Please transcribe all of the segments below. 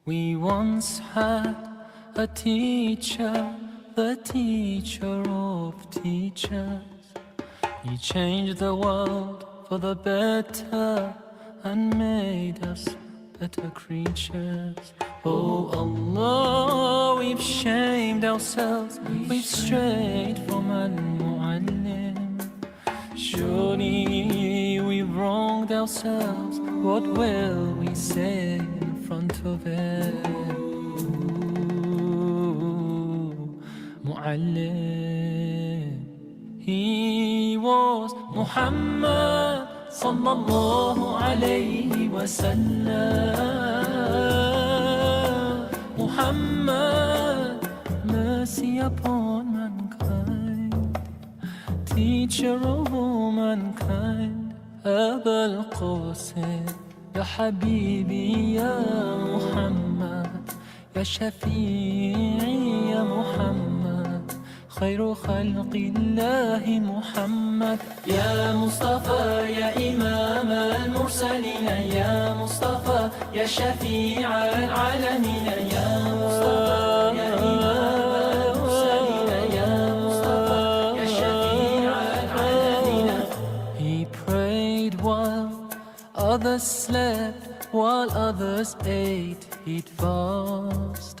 We once had a teacher, the teacher of teachers. He changed the world for the better and made us better creatures. Oh Allah, we've shamed ourselves, we've strayed from Al-Mu'allim. Surely we've wronged ourselves, what will we say in front of it? Mu'allim. He was Muhammad sallallahu alayhi wa sallam. Muhammad, mercy upon mankind, teacher of all mankind. أبا القاسم يا حبيبي يا محمد، يا شفيعي يا محمد، خير خلق الله محمد. يا مصطفى يا إمام المرسلين، يا مصطفى يا شفيع العالمين، يا مصطفى يا إمام المرسلين، يا مصطفى يا شفيع العالمين. He prayed while others slept, while others ate, he'd fast.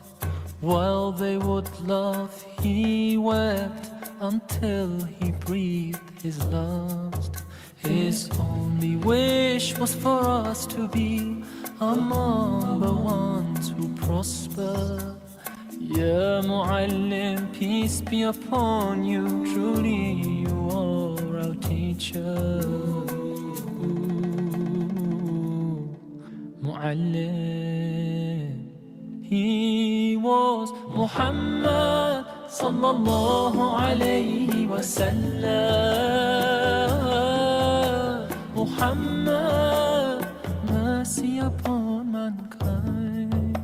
While they would laugh, he wept until he breathed his last. His only wish was for us to be among the ones who prosper. Ya Mu'allim, peace be upon you, truly you are our teacher. Mu'allim. He was Muhammad sallallahu alayhi wa sallam. Muhammad, mercy upon mankind,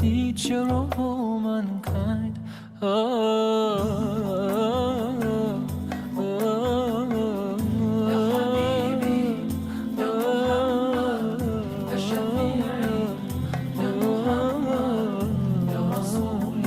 teacher of all mankind. Oh.